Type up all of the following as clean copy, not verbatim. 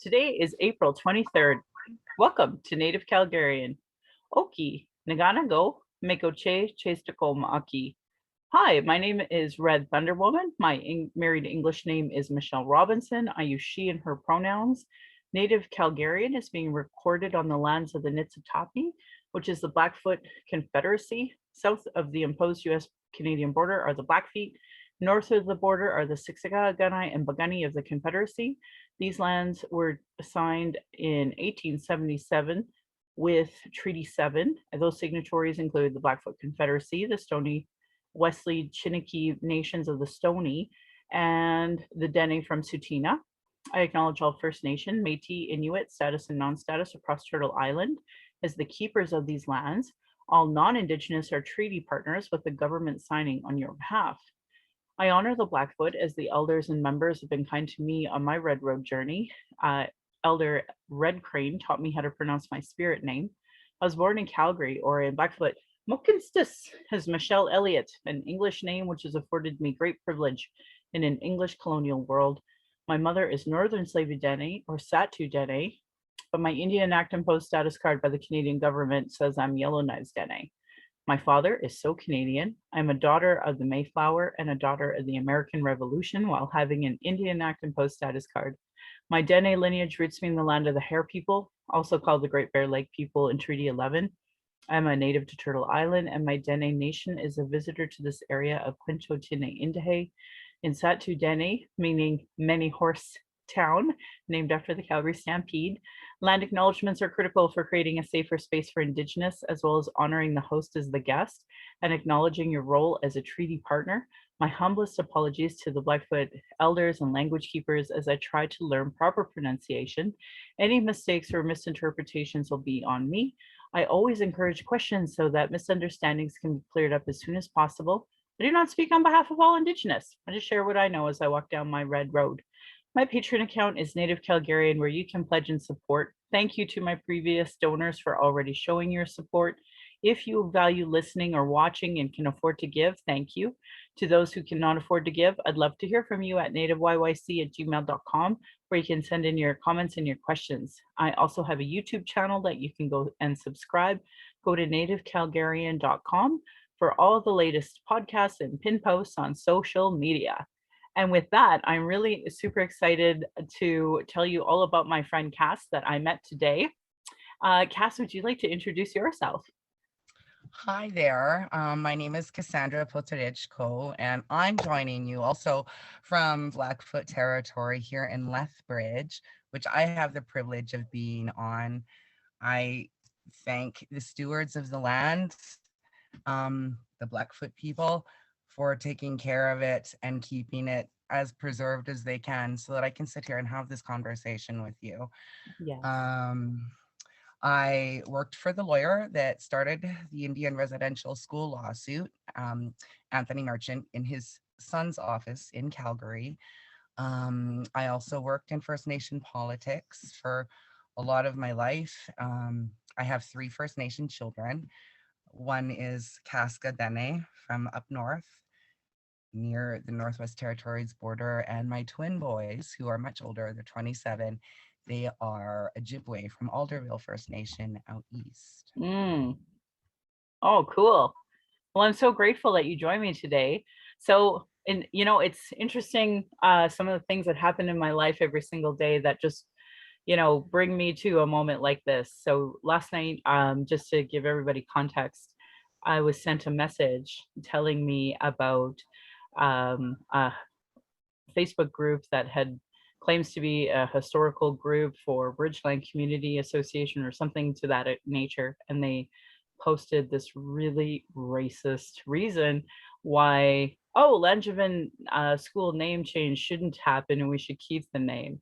Today is April 23rd. Welcome to Native Calgarian. Oki, Naganago, Mekoche, Chestako Maaki. Hi, my name is Red Thunderwoman. My married English name is Michelle Robinson. I use she and her pronouns. Native Calgarian is being recorded on the lands of the Niitsitapi, which is the Blackfoot Confederacy. South of the imposed US-Canadian border are the Blackfeet. North of the border are the Siksika, Gunai, and Bagani of the Confederacy. These lands were assigned in 1877 with Treaty 7. And those signatories include the Blackfoot Confederacy, the Stoney Wesley Chiniki Nations of the Stoney, and the Dene from Tsuut'ina. I acknowledge all First Nation, Métis, Inuit, status and non-status across Turtle Island as the keepers of these lands. All non-Indigenous are treaty partners with the government signing on your behalf. I honor the Blackfoot as the elders and members have been kind to me on my Red Road journey. Elder Red Crane taught me how to pronounce my spirit name. I was born in Calgary, or in Blackfoot, Mokinstis is Michelle Elliott, an English name which has afforded me great privilege in an English colonial world. My mother is Northern Slavey Dene, or Satu Dene, but my Indian Act imposed status card by the Canadian government says I'm Yellowknives Dene. My father is so Canadian. I'm a daughter of the Mayflower and a daughter of the American Revolution while having an Indian Act imposed status card. My Dene lineage roots me in the land of the Hare people, also called the Great Bear Lake people in Treaty 11. I'm a native to Turtle Island, and my Dene nation is a visitor to this area of Quincho Tine Indahe in Satu Dene, meaning many horse town, named after the Calgary Stampede. Land acknowledgements are critical for creating a safer space for Indigenous, as well as honoring the host as the guest and acknowledging your role as a treaty partner. My humblest apologies to the Blackfoot elders and language keepers as I try to learn proper pronunciation. Any mistakes or misinterpretations will be on me. I always encourage questions so that misunderstandings can be cleared up as soon as possible. I do not speak on behalf of all Indigenous. I just share what I know as I walk down my red road. My Patreon account is Native Calgarian, where you can pledge and support. Thank you to my previous donors for already showing your support. If you value listening or watching and can afford to give, thank you. To those who cannot afford to give, I'd love to hear from you at nativeyyc@gmail.com, where you can send in your comments and your questions. I also have a YouTube channel that you can go and subscribe. Go to nativecalgarian.com for all the latest podcasts and pin posts on social media. And with that, I'm really super excited to tell you all about my friend Cass that I met today. Cass, would you like to introduce yourself? Hi there. My name is Cassandra Poterichko, and I'm joining you also from Blackfoot territory here in Lethbridge, which I have the privilege of being on. I thank the stewards of the land, the Blackfoot people, for taking care of it and keeping it as preserved as they can so that I can sit here and have this conversation with you. Yes. I worked for the lawyer that started the Indian residential school lawsuit, Anthony Merchant, in his son's office in Calgary. I also worked in First Nation politics for a lot of my life. I have 3 First Nation children. One is Casca Dene from up north, near the Northwest Territories border, and my twin boys, who are much older, they're 27, they are Ojibwe from Alderville First Nation out east. Oh, cool. Well, I'm so grateful that you joined me today. So, and it's interesting, some of the things that happen in my life every single day that just, bring me to a moment like this. So last night, just to give everybody context, I was sent a message telling me about a Facebook group that had claims to be a historical group for Bridgeland Community Association or something to that nature. And they posted this really racist reason why, Langevin school name change shouldn't happen and we should keep the name.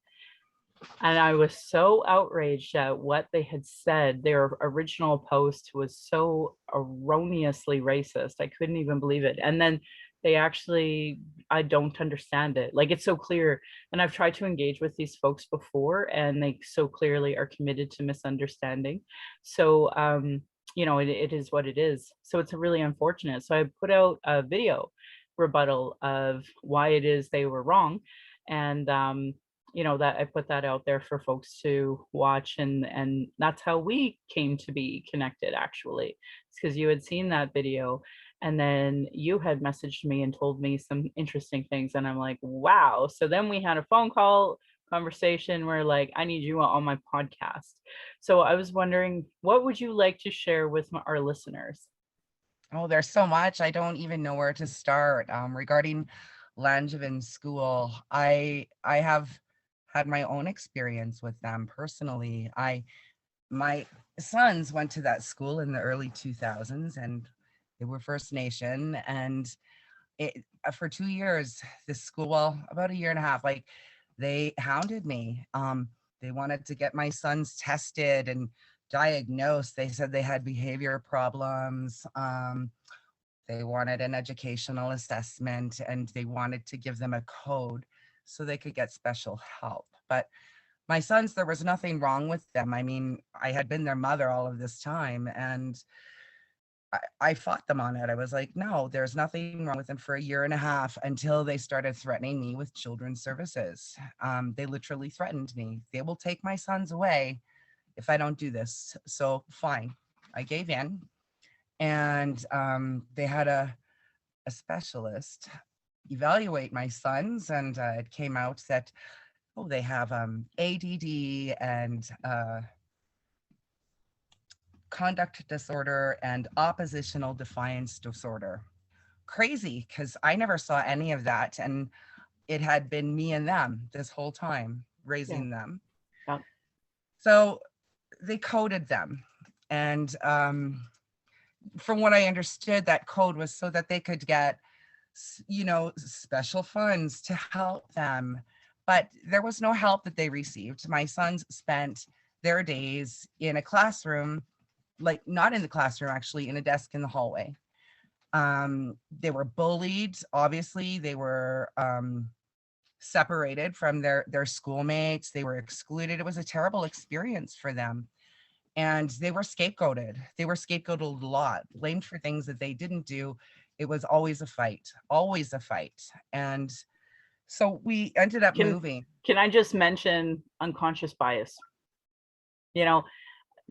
And I was so outraged at what they had said. Their original post was so erroneously racist. I couldn't even believe it. And then they actually, I don't understand it. Like, it's so clear. And I've tried to engage with these folks before, and they so clearly are committed to misunderstanding. So, it is what it is. So it's really unfortunate. So I put out a video rebuttal of why it is they were wrong. And that I put that out there for folks to watch, and that's how we came to be connected actually. It's because you had seen that video, and then you had messaged me and told me some interesting things, and I'm like, wow. So then we had a phone call conversation where like, I need you on my podcast. So I was wondering, what would you like to share with our listeners? Oh, there's so much. I don't even know where to start. Regarding Langevin School, I have had my own experience with them personally. My sons went to that school in the early 2000s, and they were First Nation. And for 2 years, this school, well, about a year and a half, like they hounded me. They wanted to get my sons tested and diagnosed. They said they had behavior problems. They wanted an educational assessment, and they wanted to give them a code so they could get special help. But my sons, there was nothing wrong with them. I mean, I had been their mother all of this time, and I fought them on it. I was like, no, there's nothing wrong with them for a year and a half until they started threatening me with children's services. They literally threatened me. They will take my sons away if I don't do this. So fine, I gave in, and they had a specialist evaluate my sons, and it came out that, oh, they have ADD and conduct disorder and oppositional defiance disorder. Crazy, because I never saw any of that. And it had been me and them this whole time, Yeah. raising them. Yeah. So they coded them. And from what I understood, that code was so that they could get, special funds to help them. But there was no help that they received. My sons spent their days in a classroom, like not in the classroom, actually, in a desk in the hallway. They were bullied. Obviously, they were separated from their schoolmates. They were excluded. It was a terrible experience for them, and they were scapegoated. They were scapegoated a lot, blamed for things that they didn't do. It was always a fight, always a fight. And so we ended up Can moving. can I just mention unconscious bias? You know,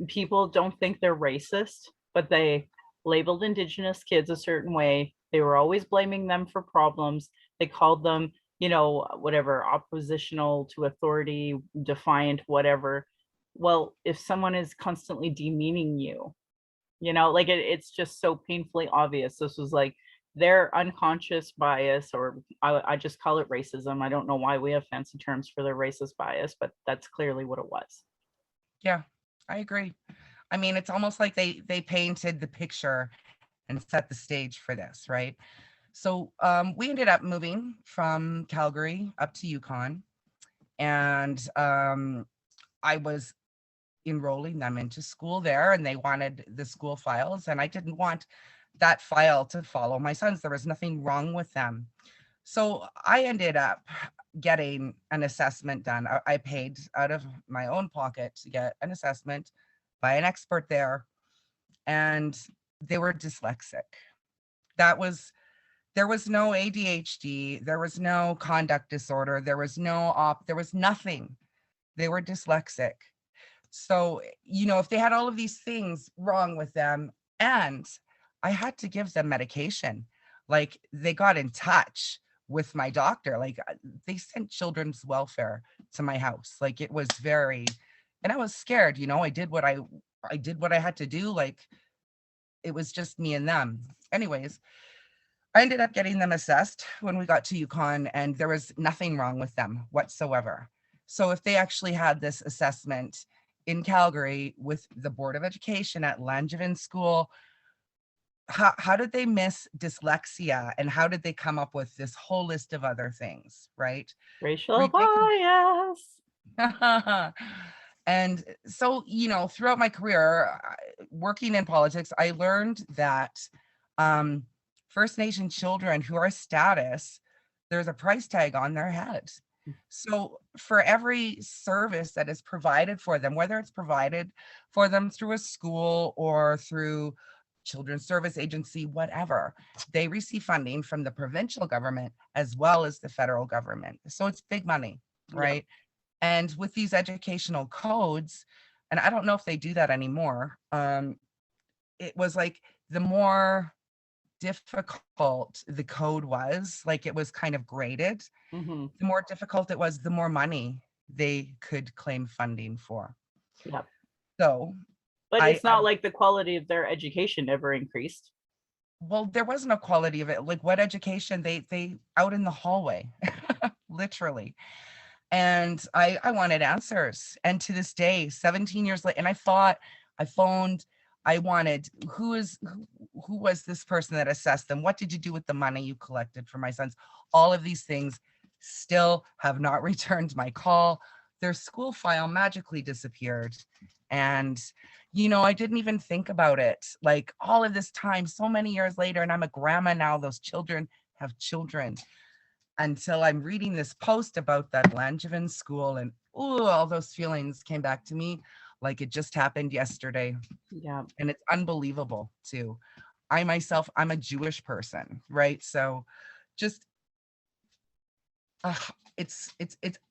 people don't think they're racist, but they labeled Indigenous kids a certain way. They were always blaming them for problems. They called them, whatever, oppositional to authority, defiant, whatever. Well, if someone is constantly demeaning you, like it's just so painfully obvious. This was like their unconscious bias, or I just call it racism. I don't know why we have fancy terms for their racist bias, but that's clearly what it was. Yeah, I agree. I mean, it's almost like they painted the picture and set the stage for this, right? So we ended up moving from Calgary up to Yukon, and I was enrolling them into school there, and they wanted the school files, and I didn't want that file to follow my sons. There was nothing wrong with them. So I ended up getting an assessment done. I paid out of my own pocket to get an assessment by an expert there, and they were dyslexic. That was There was no ADHD, there was no conduct disorder, there was nothing. They were dyslexic. So, if they had all of these things wrong with them, and I had to give them medication, like they got in touch with my doctor, like they sent children's welfare to my house. Like it was very, and I was scared, I did what I had to do. Like it was just me and them. Anyways, I ended up getting them assessed when we got to Yukon, and there was nothing wrong with them whatsoever. So if they actually had this assessment in Calgary with the Board of Education at Langevin School, how did they miss dyslexia, and how did they come up with this whole list of other things, right? Racial Ridiculous. bias. And so, throughout my career, working in politics, I learned that um, First Nation children who are status, there's a price tag on their head. So for every service that is provided for them, whether it's provided for them through a school or through children's service agency, whatever, they receive funding from the provincial government as well as the federal government. So it's big money, Yeah. right? And with these educational codes, and I don't know if they do that anymore, it was like the more difficult the code was, like it was kind of graded, Hmm. the more difficult it was, the more money they could claim funding for. Yeah. So But I, it's not like the quality of their education ever increased. well, there was no quality of it. Like what education they out in the hallway, literally. And I wanted answers. And to this day, 17 years later, and I phoned, I wanted who was this person that assessed them? What did you do with the money you collected for my sons? All of these things still have not returned my call. Their school file magically disappeared. And I didn't even think about it. Like all of this time, so many years later, and I'm a grandma now, those children have children, until I'm reading this post about that Langevin school, and all those feelings came back to me like it just happened yesterday. Yeah. And it's unbelievable too. I myself, I'm a Jewish person, right? So just uh, it's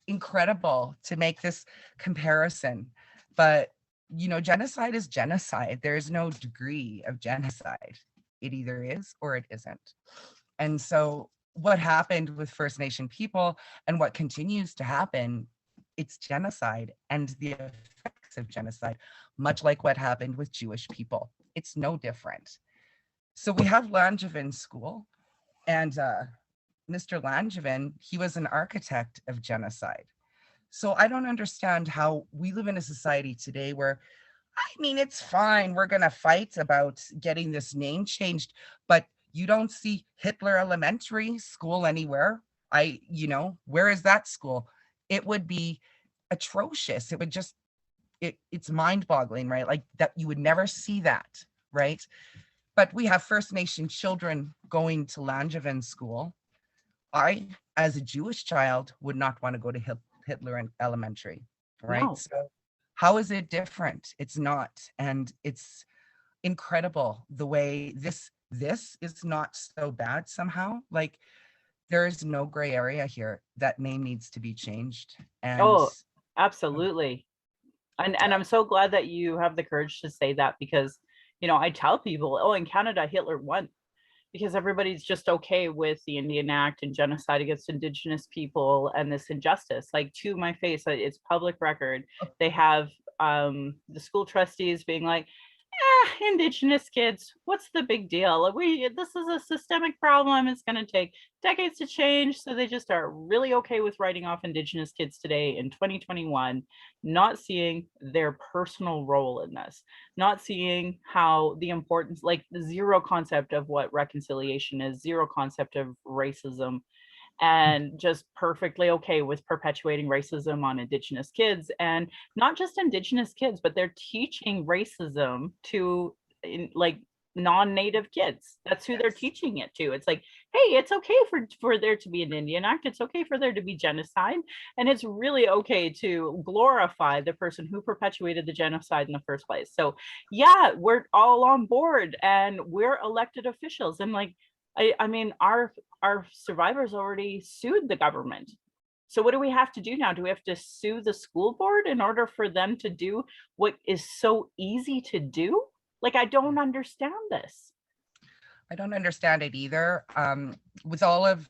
incredible to make this comparison. But genocide is genocide. There's no degree of genocide. It either is or it isn't. And so what happened with First Nation people and what continues to happen, it's genocide and the effects of genocide, much like what happened with Jewish people. It's no different. So we have Langevin School, and Mr. Langevin, he was an architect of genocide. So I don't understand how we live in a society today where, I mean, it's fine. We're going to fight about getting this name changed, but you don't see Hitler Elementary School anywhere. Where is that school? It would be atrocious. It would just, it's mind boggling, right? Like that you would never see that, right? But we have First Nation children going to Langevin School. I, as a Jewish child, would not want to go to Hitler Elementary, right? No. So how is it different? It's not. And it's incredible the way this is not so bad somehow. Like there is no gray area here. That name needs to be changed. And Oh, absolutely. And I'm so glad that you have the courage to say that, because I tell people, oh, in Canada Hitler won, because everybody's just okay with the Indian Act and genocide against Indigenous people and this injustice. Like, to my face, it's public record. They have the school trustees being like, Indigenous kids, what's the big deal? Like, this is a systemic problem. It's going to take decades to change. So they just are really okay with writing off Indigenous kids today in 2021, not seeing their personal role in this, not seeing how the importance, like the zero concept of what reconciliation is, zero concept of racism, and just perfectly okay with perpetuating racism on Indigenous kids. And not just Indigenous kids, but they're teaching racism to like non-native kids. That's who they're yes, teaching it to. It's like, hey, it's okay for there to be an Indian Act, it's okay for there to be genocide, and it's really okay to glorify the person who perpetuated the genocide in the first place. So yeah, we're all on board, and we're elected officials, and like, I mean, our survivors already sued the government. So what do we have to do now? Do we have to sue the school board in order for them to do what is so easy to do? Like, I don't understand this. I don't understand it either. With all of,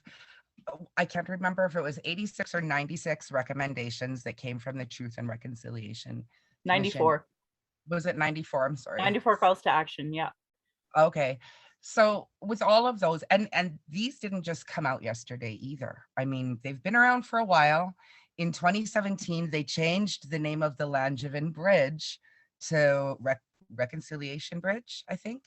I can't remember if it was 86 or 96 recommendations that came from the Truth and Reconciliation Commission. 94. Was it 94? I'm sorry. 94 calls to action. Yeah. Okay. So with all of those, and these didn't just come out yesterday either. I mean, they've been around for a while. In 2017, they changed the name of the Langevin Bridge to Reconciliation Bridge, I think.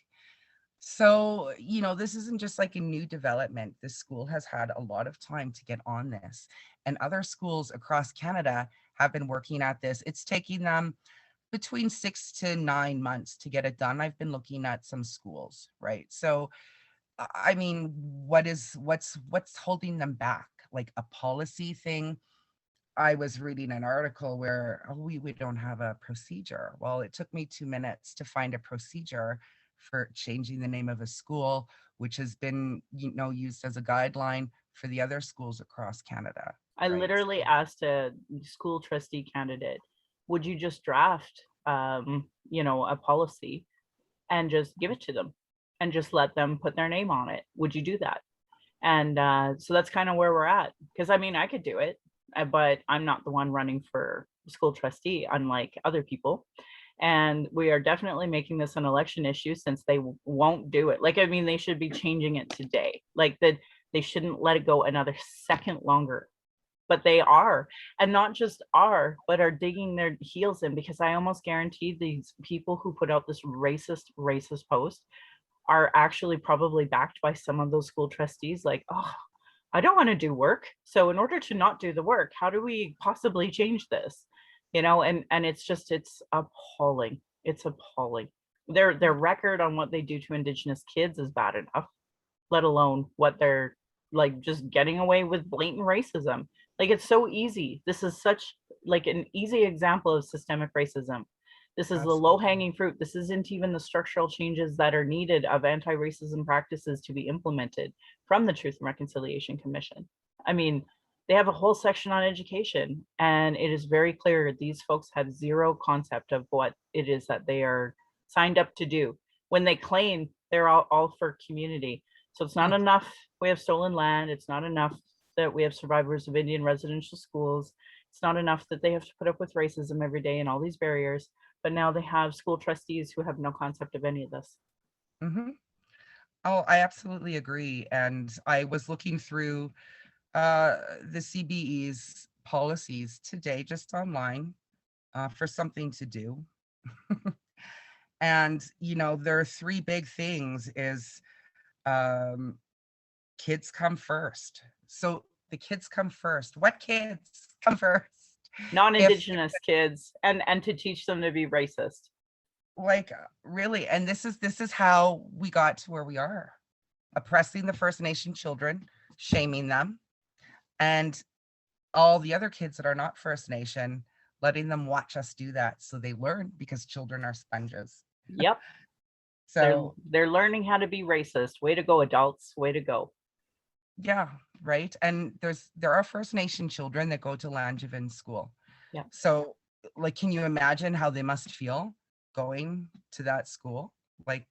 So, this isn't just like a new development. This school has had a lot of time to get on this, and other schools across Canada have been working at this. It's taking them between 6 to 9 months to get it done. I've been looking at some schools, right? So, I mean, what's holding them back? Like a policy thing? I was reading an article where, oh, we don't have a procedure. Well, it took me 2 minutes to find a procedure for changing the name of a school, which has been, used as a guideline for the other schools across Canada. I right? literally asked a school trustee candidate, would you just draft, a policy and just give it to them and just let them put their name on it? Would you do that? And so that's kind of where we're at. Because I mean, I could do it, but I'm not the one running for school trustee, unlike other people. And we are definitely making this an election issue since they won't do it. Like, I mean, they should be changing it today. Like that, they shouldn't let it go another second longer. But they are, and not just are, but are digging their heels in, because I almost guarantee these people who put out this racist post are actually probably backed by some of those school trustees. Like, oh, I don't want to do work, so in order to not do the work, how do we possibly change this? And it's appalling. It's appalling. Their record on what they do to Indigenous kids is bad enough, let alone what they're like just getting away with blatant racism. Like, it's so easy. This is such like an easy example of systemic racism. This is the low Absolutely. hanging fruit. This isn't even the structural changes that are needed of anti-racism practices to be implemented from the Truth and Reconciliation Commission. I mean, they have a whole section on education, and it is very clear these folks have zero concept of what it is that they are signed up to do when they claim they're all for community. So it's not Mm, enough we have stolen land. It's not enough that we have survivors of Indian residential schools. It's not enough that they have to put up with racism every day and all these barriers. But now they have school trustees who have no concept of any of this. mhm. Oh, I absolutely agree. And I was looking through the CBE's policies today, just online, for something to do. And there are three big things: is um, kids come first. So the kids come first. What kids come first? If Non-Indigenous kids, and to teach them to be racist. like really, and this is how we got to where we are: oppressing the First Nation children, shaming them, and all the other kids that are not First Nation, letting them watch us do that so they learn, because children are sponges. Yep, they're So they're learning how to be racist. Way to go, adults. Way to go. yeah, right. And there are First Nation children that go to Langevin school. Yep. So like, can you imagine how they must feel going to that school? Like,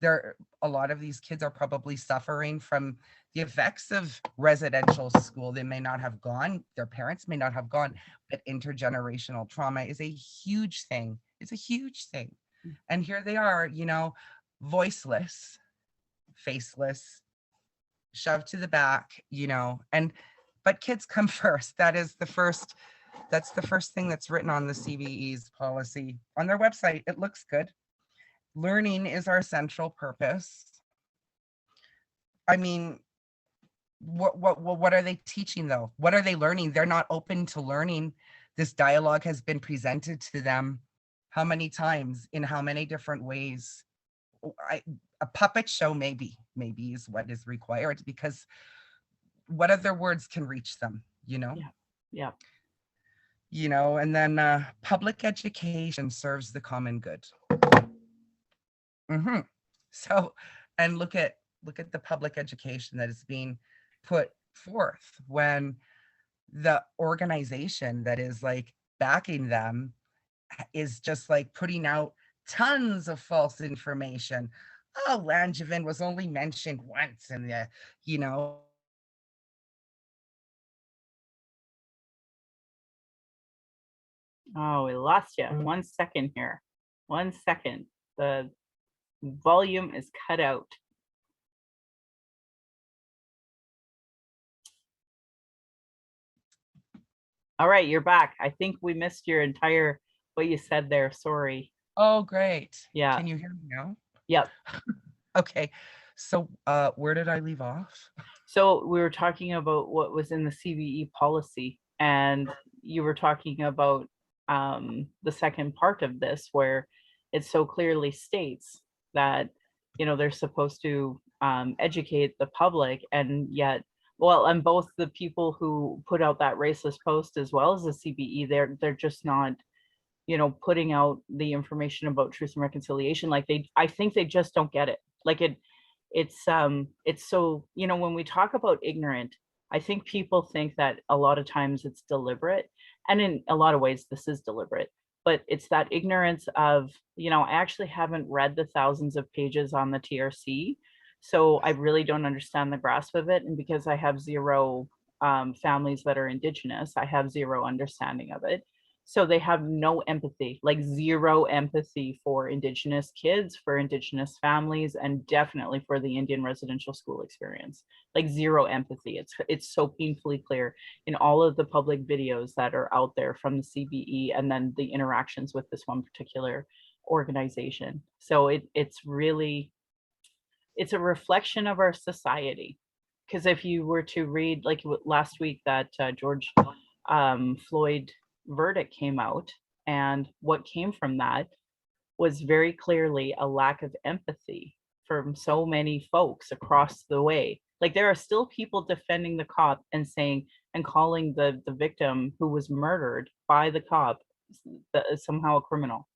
there a lot of these kids are probably suffering from the effects of residential school. They may not have gone, their parents may not have gone, but intergenerational trauma is a huge thing. It's a huge thing. And here they are, voiceless, faceless, shoved to the back, and but kids come first. That's the first thing that's written on the CBE's policy on their website. It looks good. Learning is our central purpose. I mean, what are they teaching though? What are they learning? They're not open to learning. This dialogue has been presented to them how many times, in how many different ways? A puppet show maybe is what is required, because what other words can reach them, Yeah. Yeah. and then public education serves the common good. Hmm. So, and look at the public education that is being put forth when the organization that is like backing them is just like putting out tons of false information. Oh, Langevin was only mentioned once in the, you know, Oh, we lost you. 1 second here. 1 second. The volume is cut out. All right, you're back. I think we missed your entire what you said there. Sorry. oh, great. Yeah. Can you hear me now? Yep. Okay. So, where did I leave off? So we were talking about what was in the CBE policy, and you were talking about the second part of this, where it so clearly states that they're supposed to educate the public, and yet, well, and both the people who put out that racist post as well as the CBE, they're just not putting out the information about truth and reconciliation. Like, I think they just don't get it. Like, it's so when we talk about ignorant, I think people think that a lot of times it's deliberate, and in a lot of ways this is deliberate, but it's that ignorance of, I actually haven't read the thousands of pages on the TRC, so I really don't understand the grasp of it. And because I have zero families that are Indigenous, I have zero understanding of it. So they have no empathy, like zero empathy for Indigenous kids, for Indigenous families, and definitely for the Indian residential school experience. Like zero empathy. It's so painfully clear in all of the public videos that are out there from the CBE, and then the interactions with this one particular organization. So it's really, it's a reflection of our society. Because if you were to read, like last week, that George Floyd verdict came out, and what came from that was very clearly a lack of empathy from so many folks across the way. Like there are still people defending the cop and saying and calling the victim who was murdered by the cop somehow a criminal.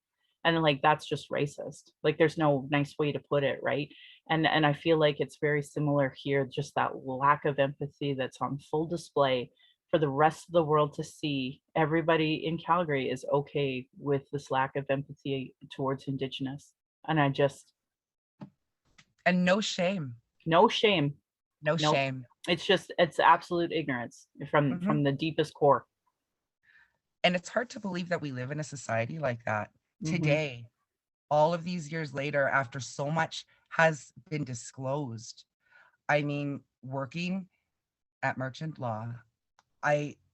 And like that's just racist. Like there's no nice way to put it, right? And I feel like it's very similar here, just that lack of empathy that's on full display for the rest of the world to see. Everybody in Calgary is okay with this lack of empathy towards Indigenous. And I just, And no shame. no shame. No Nope. shame. It's just, it's absolute ignorance from the deepest core. And it's hard to believe that we live in a society like that Mhm. today, all of these years later, after so much has been disclosed. I mean, working at Merchant Law,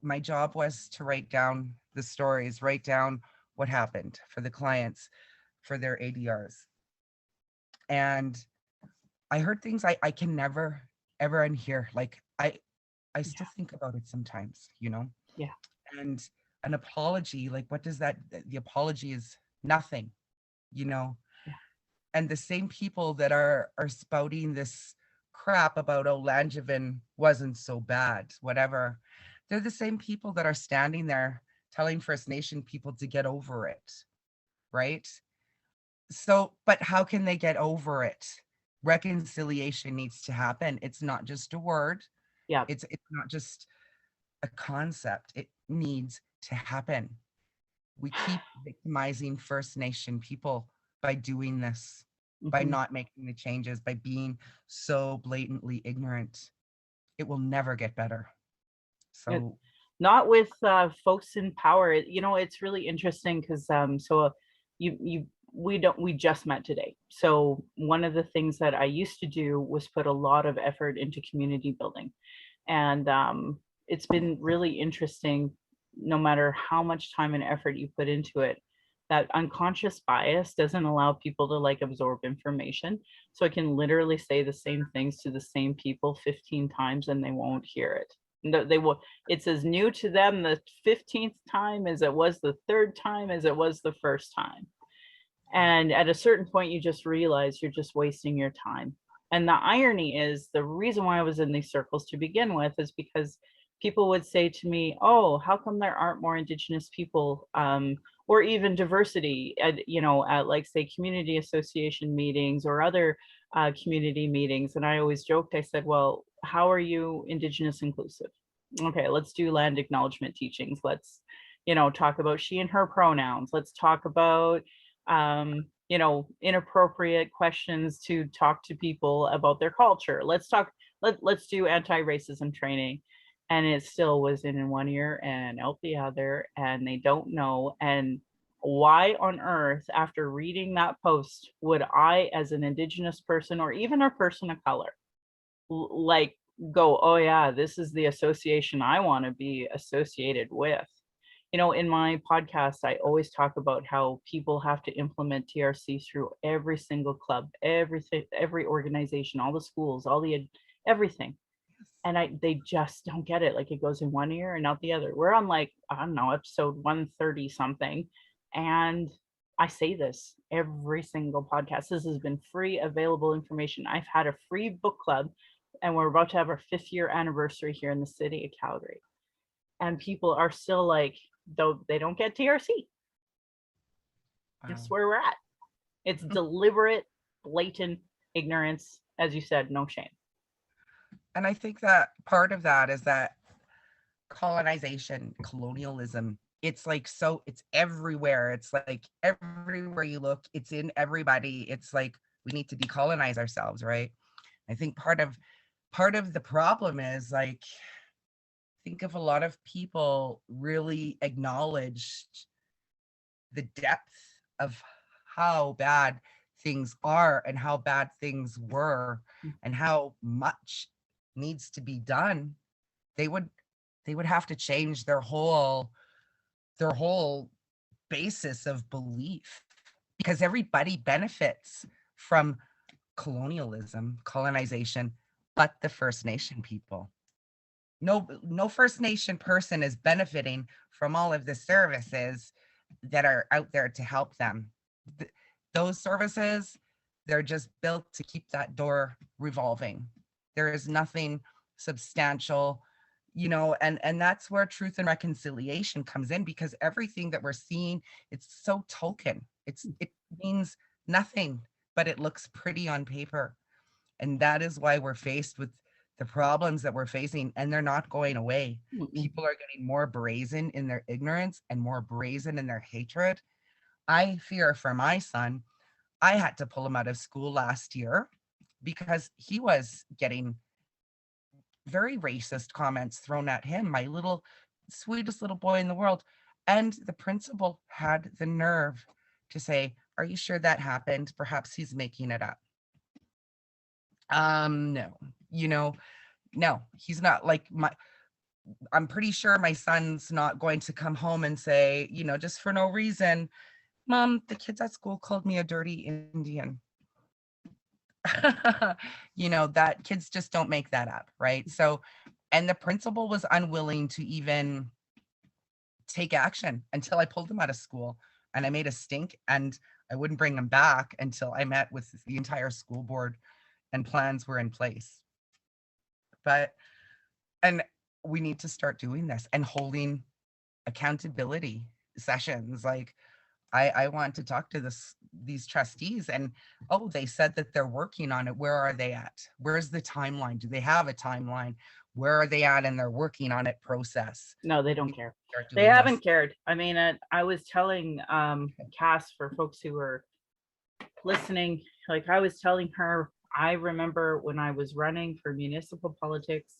my job was to write down the stories, write down what happened for the clients, for their ADRs. And I heard things I can never ever unhear. Like I still think about it sometimes, Yeah. And an apology, like what does that, the apology is nothing, you know. Yeah. And the same people that are spouting this crap about, oh, Langevin wasn't so bad, whatever, they're the same people that are standing there telling First Nation people to get over it, right? So, but how can they get over it? Reconciliation needs to happen. It's not just a word. Yeah. It's not just a concept. It needs to happen. We keep victimizing First Nation people by doing this, by Mhm. not making the changes, by being so blatantly ignorant. It will never get better. It, So, not with folks in power. It's really interesting because we just met today. So one of the things that I used to do was put a lot of effort into community building, and it's been really interesting. No matter how much time and effort you put into it, that unconscious bias doesn't allow people to like absorb information. So I can literally say the same things to the same people 15 times and they won't hear it. No, they will. It's as new to them the 15th time as it was the third time as it was the first time. And at a certain point, you just realize you're just wasting your time. And the irony is, the reason why I was in these circles to begin with is because people would say to me, oh, how come there aren't more Indigenous people, or even diversity at like, say, community association meetings or other community meetings? And I always joked, I said, well, how are you Indigenous inclusive? Okay, let's do land acknowledgement teachings. Let's talk about she and her pronouns. Let's talk about inappropriate questions to talk to people about their culture. Let's do anti-racism training. And it still was in one ear and out the other, and they don't know. And why on earth, after reading that post, would I, as an Indigenous person or even a person of color, like go, oh yeah, this is the association I want to be associated with? In my podcast, I always talk about how people have to implement TRC through every single club, everything, every organization, all the schools, everything. And they just don't get it. Like it goes in one ear and out the other. We're on, like, I don't know, episode 130 something. And I say this every single podcast. This has been free, available information. I've had a free book club, and we're about to have our 5th year anniversary here in the city of Calgary. And people are still like, though they don't get TRC. That's wow. where we're at. It's deliberate, blatant ignorance. As you said, no shame. And I think that part of that is that colonization, colonialism, it's like, so it's everywhere. It's like everywhere you look, it's in everybody. It's like we need to decolonize ourselves, right? I think part of the problem is like, think if a lot of people really acknowledged the depth of how bad things are and how bad things were and how much needs to be done, they would they would have to change their whole basis of belief, because everybody benefits from colonialism, colonization, but the First Nation people. No First Nation person is benefiting from all of the services that are out there to help them. Those services, they're just built to keep that door revolving. There is nothing substantial, and that's where truth and reconciliation comes in, because everything that we're seeing, it's so token. It means nothing, but it looks pretty on paper. And that is why we're faced with the problems that we're facing, and they're not going away. Mm-mm. People are getting more brazen in their ignorance and more brazen in their hatred. I fear for my son. I had to pull him out of school last year because he was getting very racist comments thrown at him, my little sweetest little boy in the world. And the principal had the nerve to say, "Are you sure that happened? Perhaps he's making it up." No, you know, no, he's not like my. I'm pretty sure my son's not going to come home and say, just for no reason, "Mom, the kids at school called me a dirty Indian." That kids just don't make that up, right? So, and the principal was unwilling to even take action until I pulled him out of school and I made a stink, and I wouldn't bring him back until I met with the entire school board and plans were in place. But, and we need to start doing this and holding accountability sessions. Like, I want to talk to these trustees, and oh, they said that they're working on it. Where are they at? Where's the timeline? Do they have a timeline? Where are they at in their working on it process? No, they We don't need care. to start They doing this. haven't cared. I mean, I was telling Cass, for folks who are listening, like I was telling her, I remember when I was running for municipal politics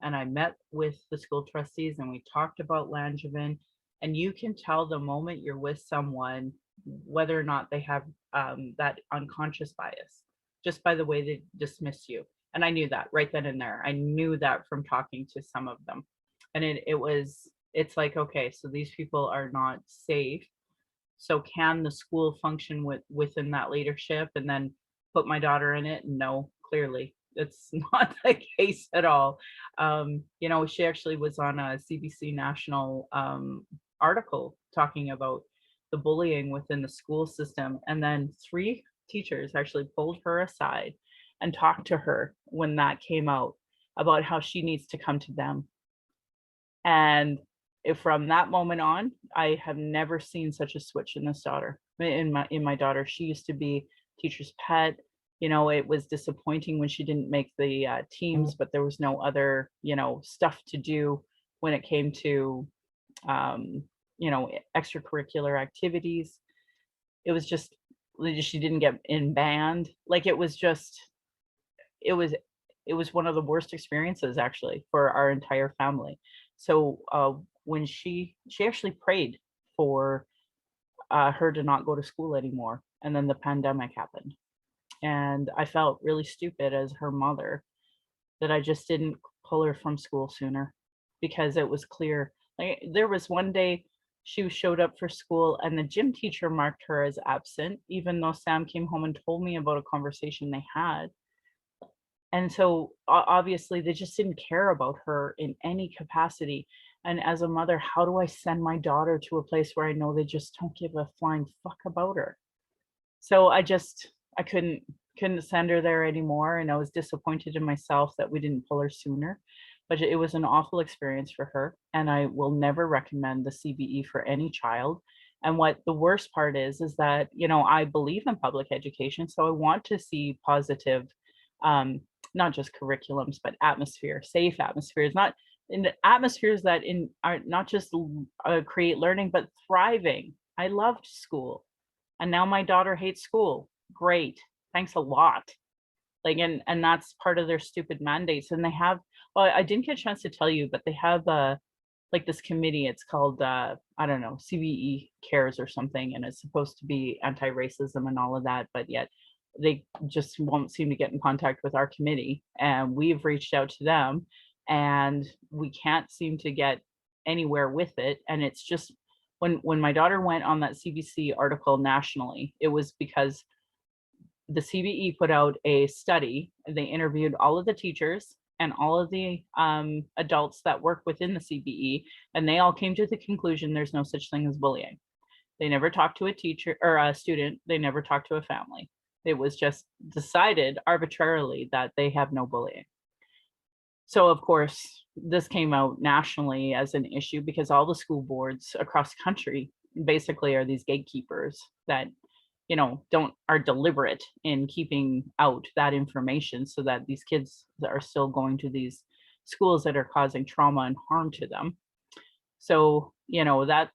and I met with the school trustees and we talked about Langevin, and you can tell the moment you're with someone whether or not they have that unconscious bias just by the way they dismiss you. And I knew that right then and there. I knew that from talking to some of them. And it's like, okay, so these people are not safe, so can the school function within that leadership? And then put my daughter in it? No, clearly it's not the case at all. She actually was on a CBC national article talking about the bullying within the school system. And then three teachers actually pulled her aside and talked to her when that came out about how she needs to come to them. And from that moment on, I have never seen such a switch in this daughter. In my daughter, she used to be teacher's pet. It was disappointing when she didn't make the teams, but there was no other, stuff to do when it came to, um, extracurricular activities. It was just she didn't get in band. Like it was it was one of the worst experiences actually for our entire family. So when she actually prayed for her to not go to school anymore, and then the pandemic happened, and I felt really stupid as her mother that I just didn't pull her from school sooner, because it was clear. Like there was one day she showed up for school and the gym teacher marked her as absent, even though Sam came home and told me about a conversation they had. And so obviously they just didn't care about her in any capacity. And as a mother, how do I send my daughter to a place where I know they just don't give a flying fuck about her? So I couldn't send her there anymore, and I was disappointed in myself that we didn't pull her sooner. But it was an awful experience for her, and I will never recommend the CBE for any child. And what the worst part is that I believe in public education, so I want to see positive um, not just curriculums, but atmosphere, safe atmospheres, not in atmospheres that are not just create learning, but thriving. I loved school, and now my daughter hates school. Great, thanks a lot. Like, and that's part of their stupid mandates. And they have, well, I didn't get a chance to tell you, but they have like this committee. It's called I don't know, CBE cares or something, and it's supposed to be anti-racism and all of that, but yet they just won't seem to get in contact with our committee, and we've reached out to them, and we can't seem to get anywhere with it. And it's just, when my daughter went on that CBC article nationally, it was because the CBE put out a study. They interviewed all of the teachers and all of the adults that work within the CBE, and they all came to the conclusion there's no such thing as bullying. They never talked to a teacher or a student. They never talked to a family. It was just decided arbitrarily that they have no bullying. So of course, this came out nationally as an issue because all the school boards across the country basically are these gatekeepers that, you know, are deliberate in keeping out that information so that these kids are still going to these schools that are causing trauma and harm to them. So, you know, that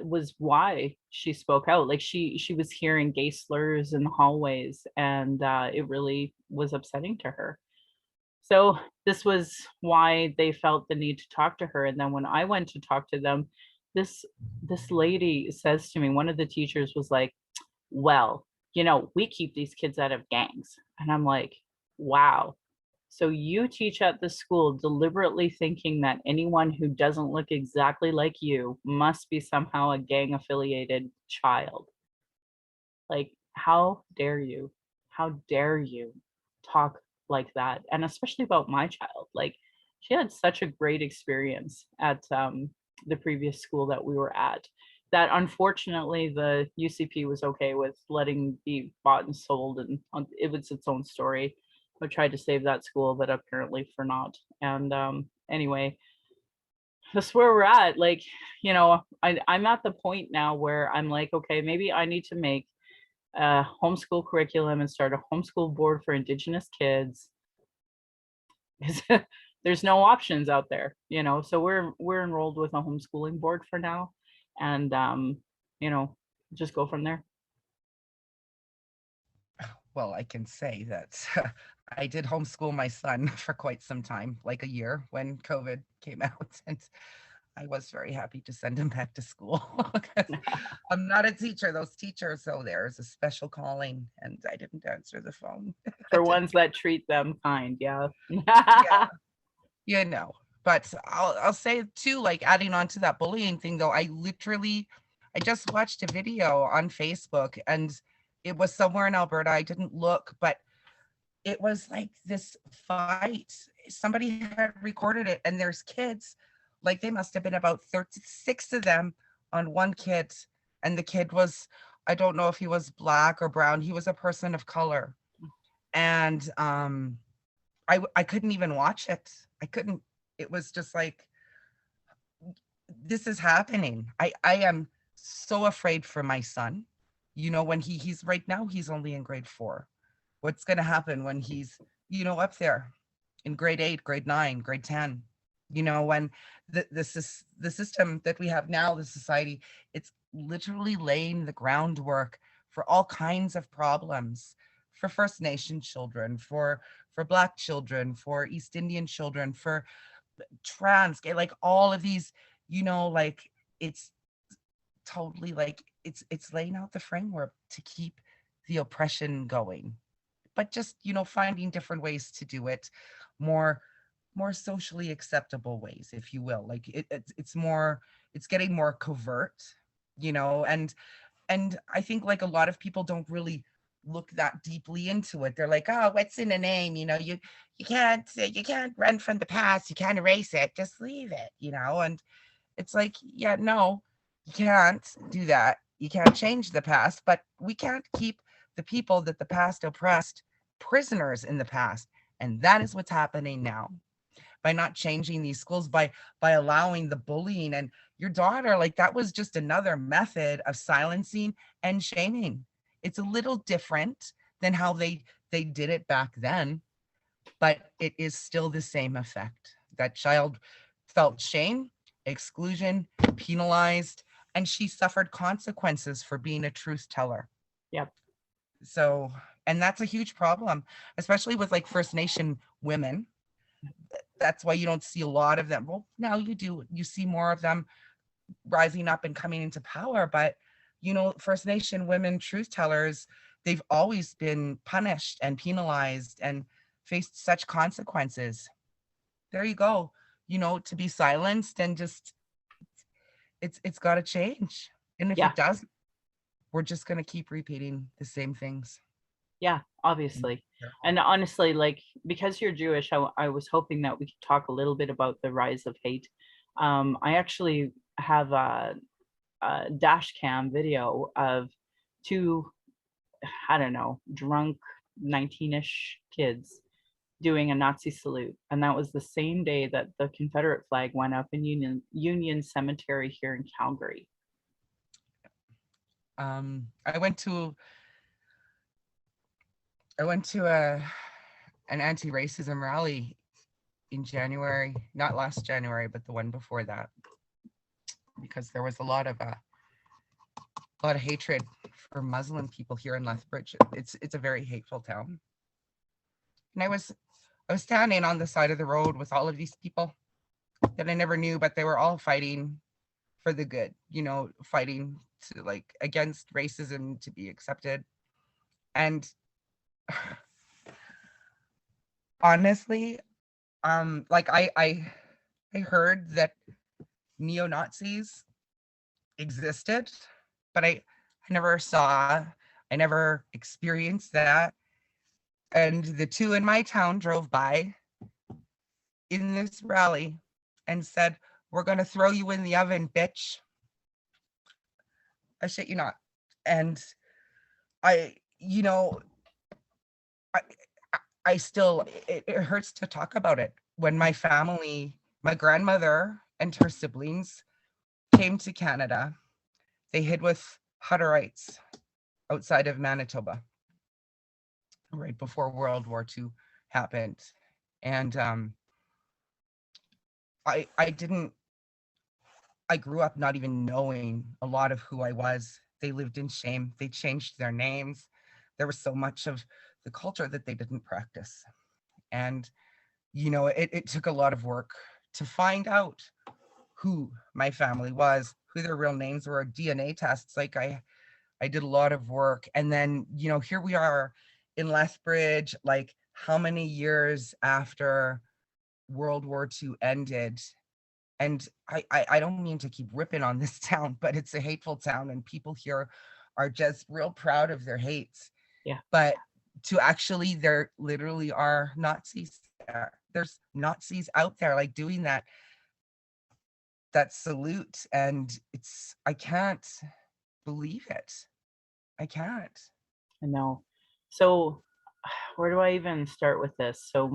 was why she spoke out. Like, she was hearing gay slurs in the hallways, and it really was upsetting to her. So this was why they felt the need to talk to her. And then when I went to talk to them, this lady says to me, one of the teachers was like, well, you know, we keep these kids out of gangs. And I'm like, wow. So you teach at the school deliberately thinking that anyone who doesn't look exactly like you must be somehow a gang affiliated child. Like, how dare you? How dare you talk like that? And especially about my child. Like, she had such a great experience at the previous school that we were at, that unfortunately the UCP was okay with letting be bought and sold, and it was its own story. I tried to save that school, but apparently for not. And anyway, that's where we're at. Like, you know, I'm at the point now where I'm like, okay, maybe I need to make a homeschool curriculum and start a homeschool board for Indigenous kids. There's no options out there, you know. So we're enrolled with a homeschooling board for now, and you know, just go from there. Well, I can say that I did homeschool my son for quite some time, like a year when COVID came out, and I was very happy to send him back to school because I'm not a teacher. Those teachers, so there's a special calling, and I didn't answer the phone. For ones that treat them kind, yeah. Yeah, you know. But I'll say too, like adding on to that bullying thing though, I just watched a video on Facebook, and it was somewhere in Alberta. I didn't look, but it was like this fight. Somebody had recorded it, and there's kids, like they must have been about 36 of them on one kid. And the kid was, I don't know if he was black or brown, he was a person of color. And I couldn't even watch it. I couldn't, it was just like, this is happening. I am so afraid for my son. You know, when he's right now, he's only in grade 4. What's going to happen when he's, you know, up there in grade 8, grade 9, grade 10? You know, when the system that we have now, the society, it's literally laying the groundwork for all kinds of problems for First Nation children, for Black children, for East Indian children, for trans, gay, like all of these, you know, like it's totally like it's laying out the framework to keep the oppression going, but just, you know, finding different ways to do it, more socially acceptable ways, if you will. Like it's more, it's getting more covert, you know. And I think like a lot of people don't really look that deeply into it. They're like, oh, what's in a name, you know, you can't run from the past, you can't erase it, just leave it, you know. And it's like, yeah, no, you can't do that. You can't change the past, but we can't keep the people that the past oppressed prisoners in the past. And that is what's happening now by not changing these schools, by allowing the bullying. And your daughter, like that was just another method of silencing and shaming. It's a little different than how they did it back then, but it is still the same effect. That child felt shame, exclusion, penalized, and she suffered consequences for being a truth teller. Yep. So, and that's a huge problem, especially with like First Nation women. That's why you don't see a lot of them. Well, now you do. You see more of them rising up and coming into power. But, First Nation women truth tellers, they've always been punished and penalized and faced such consequences. There you go. To be silenced and just, it's got to change. And if Yeah. it does, we're just going to keep repeating the same things. Yeah, obviously. And honestly, like, because you're Jewish, I was hoping that we could talk a little bit about the rise of hate. I actually have a dash cam video of two, I don't know, drunk 19-ish kids doing a Nazi salute. And that was the same day that the Confederate flag went up in Union Cemetery here in Calgary. I went to an anti-racism rally in January, not last January, but the one before that, because there was a lot of hatred for Muslim people here in Lethbridge. It's a very hateful town. And I was standing on the side of the road with all of these people that I never knew, but they were all fighting for the good, fighting to like against racism to be accepted. And honestly, like I heard that neo-Nazis existed, but I never experienced that. And the two in my town drove by in this rally and said, "We're going to throw you in the oven, bitch." I shit you not. And I still, it hurts to talk about it. When my family, my grandmother and her siblings came to Canada, they hid with Hutterites outside of Manitoba right before World War II happened. And I grew up not even knowing a lot of who I was. They lived in shame. They changed their names. There was so much of the culture that they didn't practice. And, it took a lot of work to find out who my family was, who their real names were, DNA tests. Like I did a lot of work. And then, here we are in Lethbridge, like how many years after World War II ended. And I don't mean to keep ripping on this town, but it's a hateful town and people here are just real proud of their hates. Yeah. But to actually, there literally are Nazis there. There's Nazis out there like doing that salute. And I can't believe it. I can't. I know. So where do I even start with this? So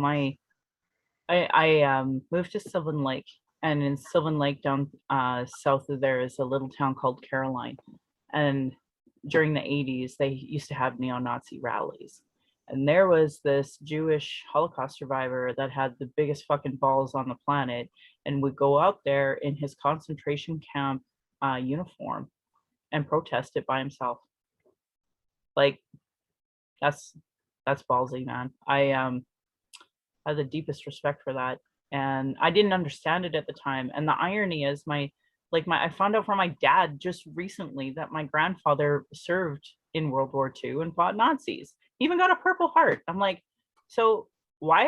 I moved to Sylvan Lake, and in Sylvan Lake down south of there is a little town called Caroline. And during the 80s, they used to have neo-Nazi rallies. And there was this Jewish Holocaust survivor that had the biggest fucking balls on the planet and would go out there in his concentration camp uniform and protest it by himself. Like, that's ballsy, man. I have the deepest respect for that. And I didn't understand it at the time. And the irony is I found out from my dad just recently that my grandfather served in World War II and fought Nazis. He even got a Purple Heart. I'm like, so why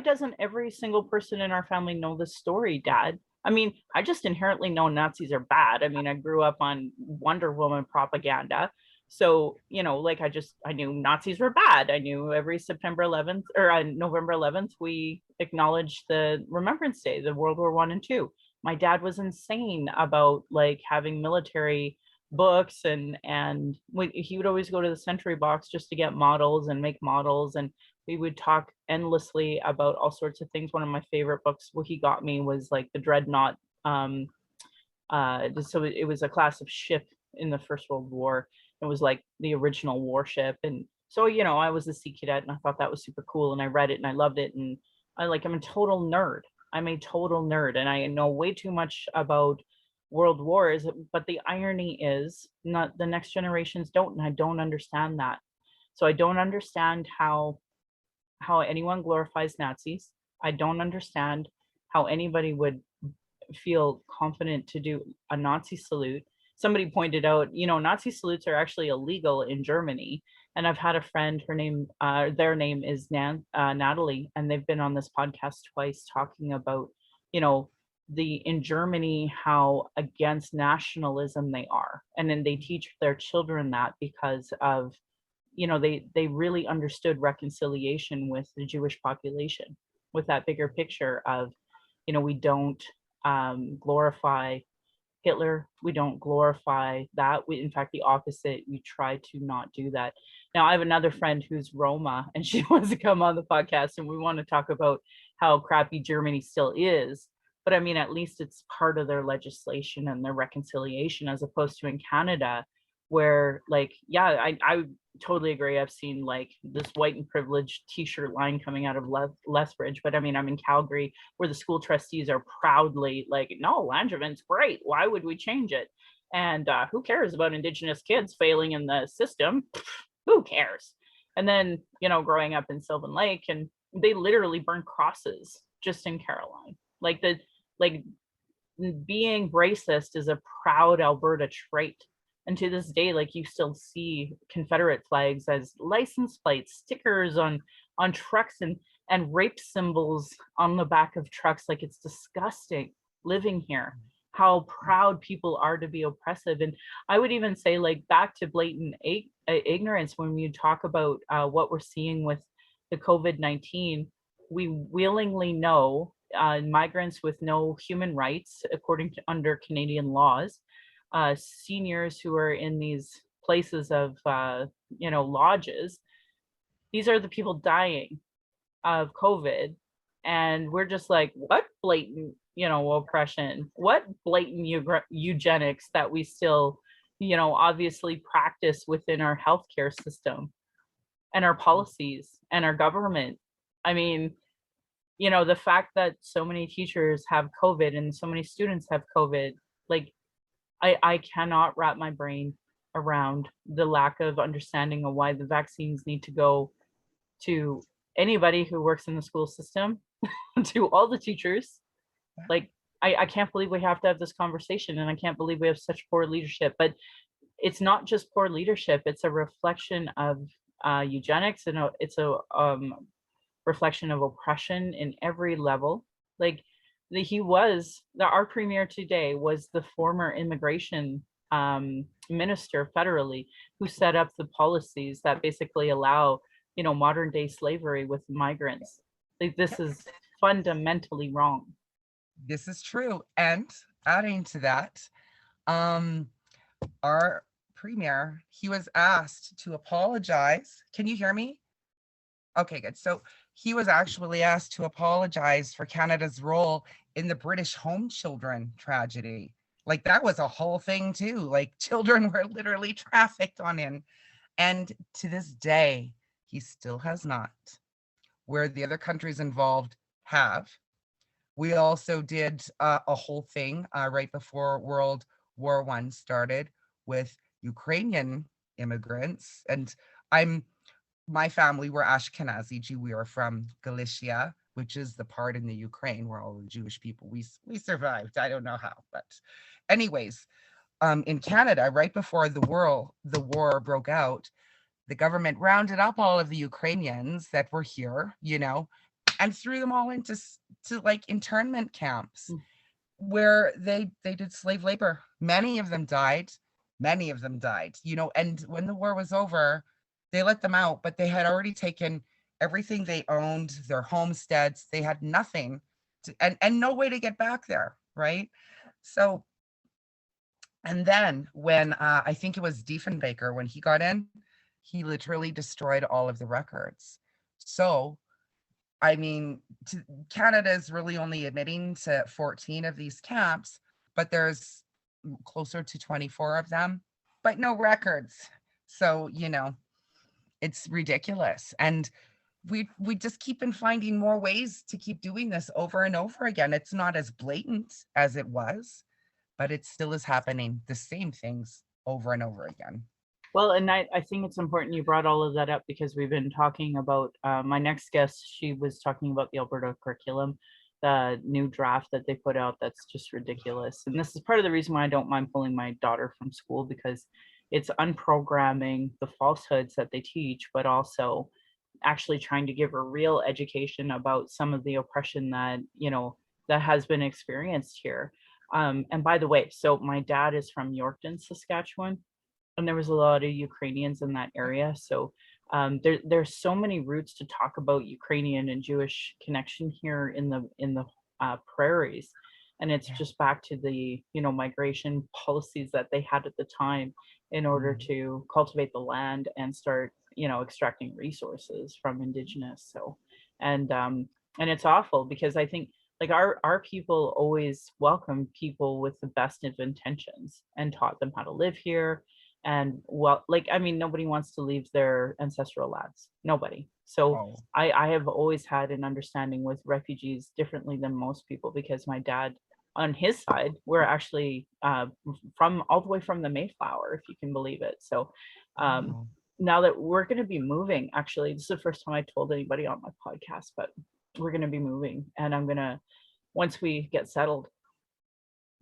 doesn't every single person in our family know this story, Dad? I mean, I just inherently know Nazis are bad. I mean, I grew up on Wonder Woman propaganda. So, I knew Nazis were bad. I knew every September 11th or November 11th, we acknowledged the Remembrance Day, the World War I and II. My dad was insane about like having military books and he would always go to the Century Box just to get models and make models. And we would talk endlessly about all sorts of things. One of my favorite books, what he got me was like the Dreadnought. So it was a class of ship in the First World War. It was like the original warship, and So, I was a Sea Cadet and I thought that was super cool and I read it and I loved it. And I'm a total nerd. I'm a total nerd and I know way too much about world wars. But the irony is, not the next generations don't, and I don't understand that. So I don't understand how anyone glorifies Nazis. I don't understand how anybody would feel confident to do a Nazi salute. Somebody pointed out, Nazi salutes are actually illegal in Germany. And I've had a friend, their name is Natalie, and they've been on this podcast twice talking about, you know, in Germany, how against nationalism they are. And then they teach their children that because of, they really understood reconciliation with the Jewish population, with that bigger picture of, we don't glorify Hitler. We don't glorify that. In fact, the opposite. We try to not do that. Now, I have another friend who's Roma, and she wants to come on the podcast, and we want to talk about how crappy Germany still is. But I mean, at least it's part of their legislation and their reconciliation, as opposed to in Canada, where, like, yeah, I totally agree. I've seen like this white and privileged T-shirt line coming out of Lethbridge, but I mean, I'm in Calgary, where the school trustees are proudly like, no, Langevin's great. Why would we change it? And who cares about Indigenous kids failing in the system? Who cares? And then, growing up in Sylvan Lake, and they literally burn crosses just in Caroline. Like being racist is a proud Alberta trait. And to this day, like, you still see Confederate flags as license plates, stickers on trucks, and rape symbols on the back of trucks. Like, it's disgusting living here, how proud people are to be oppressive. And I would even say, like, back to blatant ignorance, when you talk about what we're seeing with the COVID-19, we willingly know migrants with no human rights, according to under Canadian laws, seniors who are in these places of, lodges. These are the people dying of COVID. And we're just like, what blatant, oppression, what blatant eugenics that we still, obviously practice within our healthcare system and our policies and our government. I mean, the fact that so many teachers have COVID and so many students have COVID, like, I cannot wrap my brain around the lack of understanding of why the vaccines need to go to anybody who works in the school system, to all the teachers. Like, I can't believe we have to have this conversation, and I can't believe we have such poor leadership. But it's not just poor leadership, it's a reflection of eugenics, and it's a reflection of oppression in every level. Like, our premier today was the former immigration minister federally, who set up the policies that basically allow, modern day slavery with migrants. Like, this is fundamentally wrong. This is true. And adding to that, our premier, he was asked to apologize. Can you hear me? Okay, good. So he was actually asked to apologize for Canada's role in the British home children tragedy. Like, that was a whole thing too. Like, children were literally trafficked on in. And to this day, he still has not, where the other countries involved have. We also did a whole thing right before World War I started with Ukrainian immigrants. And my family were Ashkenazi Jew. We are from Galicia, which is the part in the Ukraine where all the Jewish people, we survived. I don't know how, but anyways, in Canada, right before the war broke out, the government rounded up all of the Ukrainians that were here, and threw them all into like internment camps where they did slave labor. Many of them died, and when the war was over, they let them out, but they had already taken everything they owned, their homesteads. They had nothing and no way to get back there, right? So, and then when I think it was Diefenbaker, when he got in, he literally destroyed all of the records. So, I mean, Canada is really only admitting to 14 of these camps, but there's closer to 24 of them, but no records. So, It's ridiculous. And we just keep on finding more ways to keep doing this over and over again. It's not as blatant as it was, but it still is happening. The same things over and over again. Well, and I think it's important you brought all of that up because we've been talking about my next guest. She was talking about the Alberta Curriculum, the new draft that they put out. That's just ridiculous. And this is part of the reason why I don't mind pulling my daughter from school, because it's unprogramming the falsehoods that they teach, but also actually trying to give her real education about some of the oppression that, that has been experienced here. And by the way, so my dad is from Yorkton, Saskatchewan, and there was a lot of Ukrainians in that area. So there's so many roots to talk about Ukrainian and Jewish connection here in the prairies, and it's Yeah. just back to the migration policies that they had at the time in order Mm. to cultivate the land and start extracting resources from indigenous. So and it's awful because I think like our people always welcomed people with the best of intentions and taught them how to live here. And well, like I mean, nobody wants to leave their ancestral lands, nobody. So Oh, I have always had an understanding with refugees differently than most people, because my dad on his side, we're actually from all the way from the Mayflower, if you can believe it. So um, wow. now that we're going to be moving, actually, this is the first time I told anybody on my podcast, but we're going to be moving, and I'm going to, once we get settled,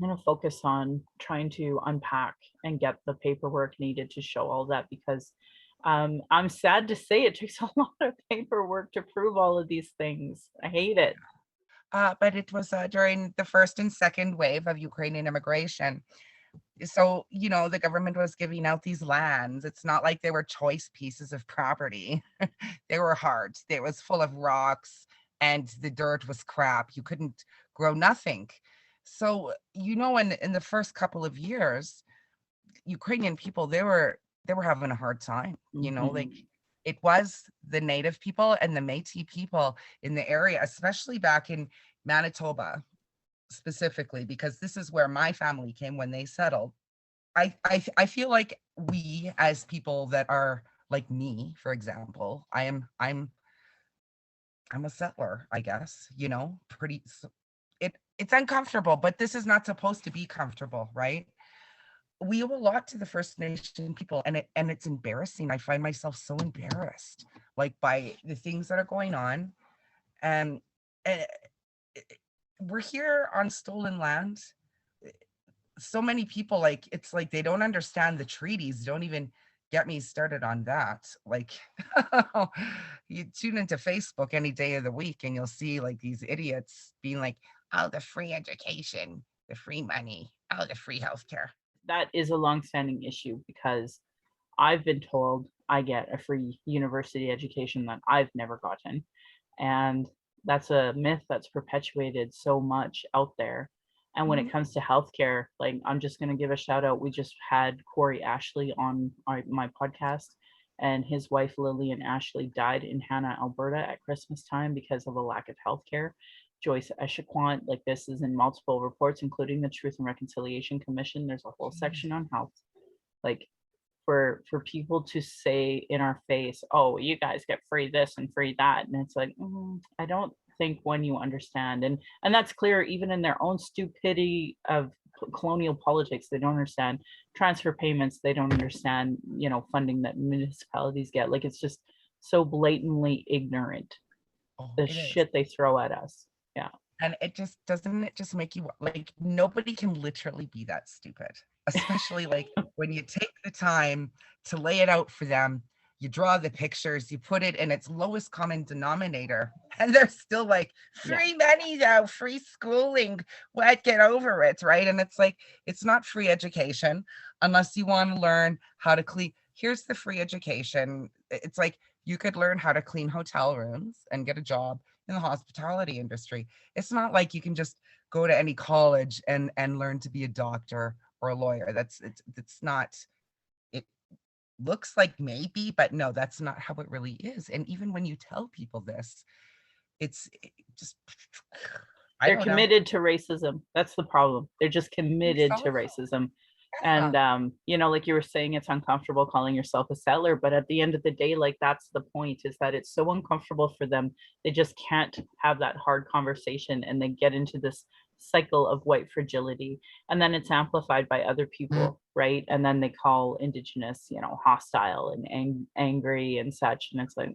I'm going to focus on trying to unpack and get the paperwork needed to show all that, because I'm sad to say it takes a lot of paperwork to prove all of these things. I hate it. But it was during the first and second wave of Ukrainian immigration. So, the government was giving out these lands. It's not like they were choice pieces of property. They were hard. It was full of rocks and the dirt was crap. You couldn't grow nothing. So, in the first couple of years, Ukrainian people, they were having a hard time, like Mhm. it was the native people and the Métis people in the area, especially back in Manitoba specifically, because this is where my family came when they settled. I feel like we as people that are like me, for example, I'm a settler, I guess, pretty it's uncomfortable, but this is not supposed to be comfortable, right? We owe a lot to the First Nation people, and it's embarrassing. I find myself so embarrassed, like by the things that are going on. And, and we're here on stolen land. So many people, like it's like they don't understand the treaties. Don't even get me started on that. Like you tune into Facebook any day of the week and you'll see like these idiots being like, oh, the free education, the free money, oh, the free healthcare. That is a longstanding issue, because I've been told I get a free university education that I've never gotten. And that's a myth that's perpetuated so much out there. And when it Mhm. comes to healthcare, like I'm just going to give a shout out. We just had Corey Ashley on my podcast, and his wife Lillian Ashley died in Hannah, Alberta at Christmas time because of a lack of healthcare. Joyce Echequant, like this is in multiple reports, including the Truth and Reconciliation Commission. There's a whole Jeez. section on health. Like for people to say in our face, oh, you guys get free this and free that, and it's like, I don't think when you understand, and that's clear even in their own stupidity of colonial politics. They don't understand transfer payments. They don't understand funding that municipalities get. Like it's just so blatantly ignorant, Oh, the it is. shit they throw at us. Yeah. And it just make you like nobody can literally be that stupid, especially like when you take the time to lay it out for them, you draw the pictures, you put it in its lowest common denominator, and they're still like, Yeah. free money though, free schooling, what, get over it, right? And it's like, it's not free education unless you want to learn how to clean. Here's the free education. It's like you could learn how to clean hotel rooms and get a job in the hospitality industry. It's not like you can just go to any college and learn to be a doctor or a lawyer. It's not. It looks like maybe, but no, that's not how it really is. And even when you tell people this, it just I They're don't know. committed to racism. That's the problem. They're just I think committed so. to racism. And you know, like you were saying, it's uncomfortable calling yourself a settler, but at the end of the day, like that's the point, is that it's so uncomfortable for them, they just can't have that hard conversation, and they get into this cycle of white fragility, and then it's amplified by other people, right? And then they call Indigenous, you know, hostile and angry and such, and it's like,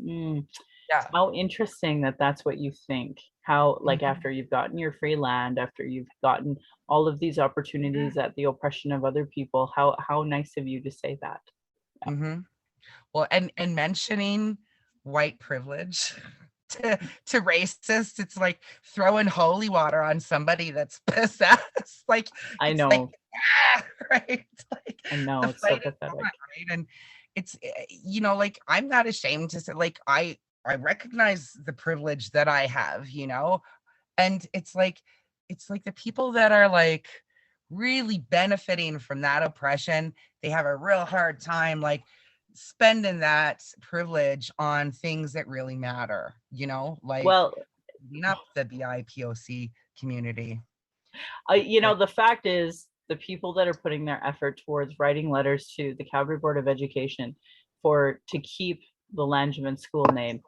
Yeah. how interesting that that's what you think. How, like, Mhm. after you've gotten your free land, after you've gotten all of these opportunities at the oppression of other people, how nice of you to say that. Mhm. Well, and mentioning white privilege to racists, it's like throwing holy water on somebody that's possessed. Like I it's like, know, right? Like I know, the it's so fight is on, pathetic. right? And it's like I'm not ashamed to say, like I recognize the privilege that I have, and it's like the people that are like really benefiting from that oppression, they have a real hard time like spending that privilege on things that really matter, like Well, being up the BIPOC community. you know, Like, the fact is, the people that are putting their effort towards writing letters to the Calgary Board of Education to keep the Langevin school name,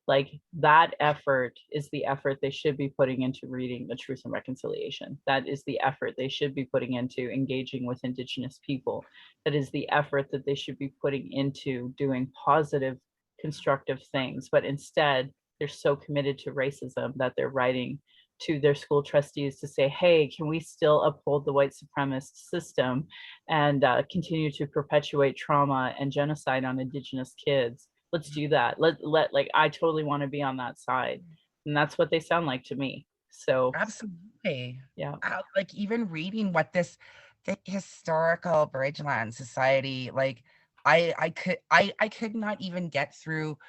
like that effort is the effort they should be putting into reading the Truth and Reconciliation. That is the effort they should be putting into engaging with Indigenous people. That is the effort that they should be putting into doing positive, constructive things. But instead, they're so committed to racism that they're writing to their school trustees to say, hey, can we still uphold the white supremacist system and continue to perpetuate trauma and genocide on Indigenous kids? Let's do that. Like, I totally want to be on that side. And that's what they sound like to me. So absolutely. yeah. Like even reading what the historical Bridgeland Society, like I could not even get through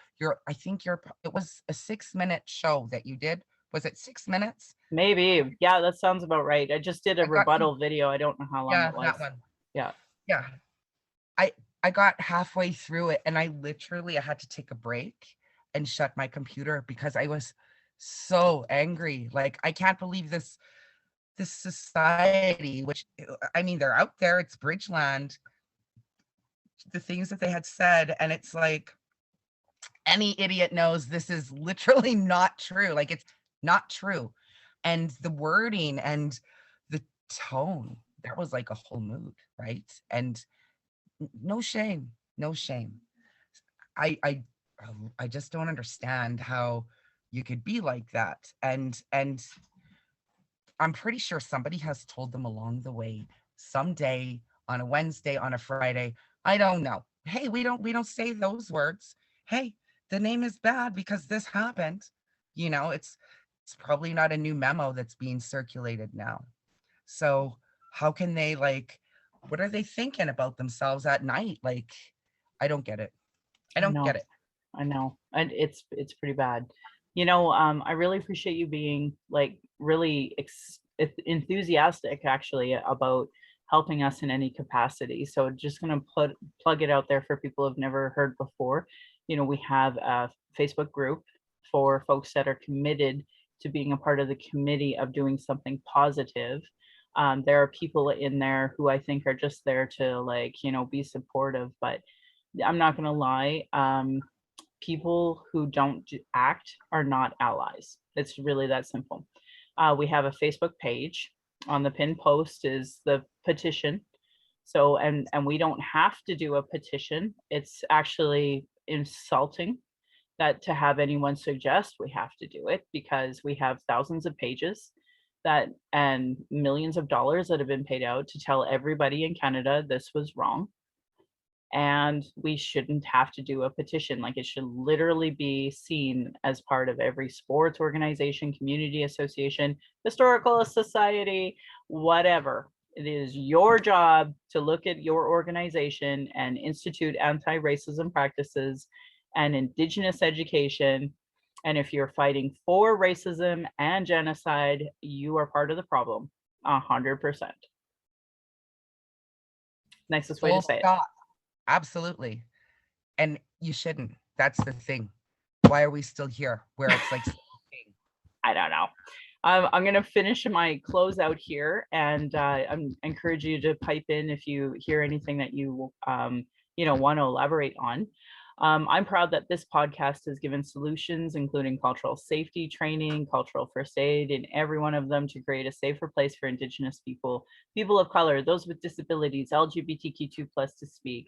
I think it was a 6-minute show that you did. Was it 6 minutes? Maybe. Yeah, that sounds about right. I just did a I got to, rebuttal video. I don't know how long yeah, it was. that one. Yeah. Yeah. I I got halfway through it and I had to take a break and shut my computer because I was so angry. Like I can't believe this society, which I mean, they're out there, it's Bridgeland, the things that they had said, and it's like any idiot knows this is literally not true. Like it's not true. And the wording and the tone, that was like a whole mood, right? And no shame, no shame. I I I just don't understand how you could be like that. And I'm pretty sure somebody has told them along the way, someday, on a Wednesday, on a Friday, I don't know. Hey, we don't say those words. Hey, the name is bad because this happened. It's probably not a new memo that's being circulated now. So how can they like what are they thinking about themselves at night? Like, I don't get it. I I don't get know. it. I know. And it's pretty bad. You know, I really appreciate you being like really enthusiastic actually about helping us in any capacity. So just gonna plug it out there for people who've never heard before. You know, we have a Facebook group for folks that are committed to being a part of the committee of doing something positive. There are people in there who I think are just there to, like, you know, be supportive, but I'm not gonna lie. People who don't act are not allies. It's really that simple. We have a Facebook page. On the pinned post is the petition. So, and we don't have to do a petition. It's actually insulting that to have anyone suggest we have to do it, because we have thousands of pages that and millions of dollars that have been paid out to tell everybody in Canada this was wrong, and we shouldn't have to do a petition. Like, it should literally be seen as part of every sports organization, community association, historical society, whatever. It is your job to look at your organization and institute anti-racism practices and Indigenous education. And if you're fighting for racism and genocide, you are part of the problem. 100%. Nicest way to Full say it. stop. Absolutely. And you shouldn't. That's the thing. Why are we still here where it's like I don't know. I'm going to finish my closeout here, and I encourage you to pipe in if you hear anything that you want to elaborate on. I'm proud that this podcast has given solutions, including cultural safety training, cultural first aid, in every one of them to create a safer place for Indigenous people, people of color, those with disabilities, LGBTQ2+ to speak.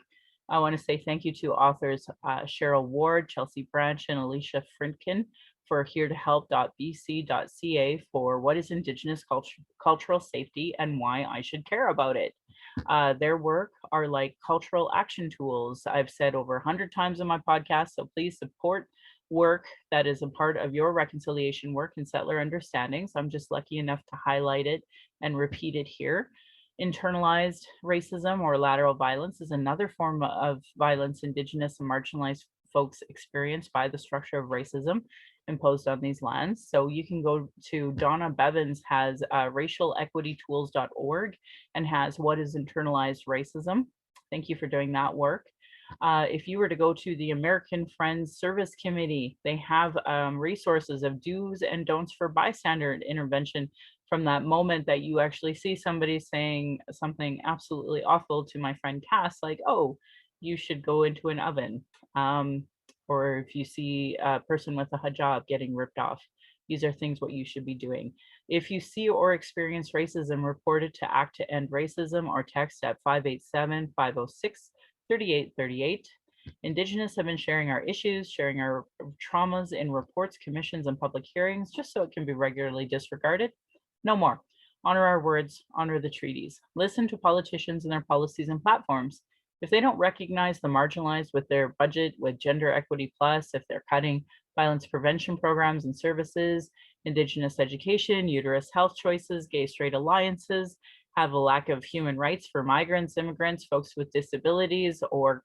I want to say thank you to authors Cheryl Ward, Chelsea Branch, and Alicia Frintkin for heretohelp.bc.ca for what is Indigenous cultural safety and why I should care about it. Their work are like cultural action tools. I've said over 100 times in my podcast, so please support work that is a part of your reconciliation work and settler understandings. I'm just lucky enough to highlight it and repeat it here. Internalized racism or lateral violence is another form of violence Indigenous and marginalized folks experience by the structure of racism imposed on these lands. So you can go to Donna Bevins has racialequitytools.org and has what is internalized racism. Thank you for doing that work. If you were to go to the American Friends Service Committee, they have resources of do's and don'ts for bystander intervention from that moment that you actually see somebody saying something absolutely awful to my friend Cass, like, oh, you should go into an oven. Or if you see a person with a hijab getting ripped off, these are things what you should be doing. If you see or experience racism, report it to Act to End Racism or text at 587-506-3838. Indigenous have been sharing our issues, sharing our traumas in reports, commissions, and public hearings, just so it can be regularly disregarded. No more. Honor our words, honor the treaties. Listen to politicians and their policies and platforms. If they don't recognize the marginalized with their budget, with Gender Equity Plus, if they're cutting violence prevention programs and services, Indigenous education, uterus health choices, gay-straight alliances, have a lack of human rights for migrants, immigrants, folks with disabilities, or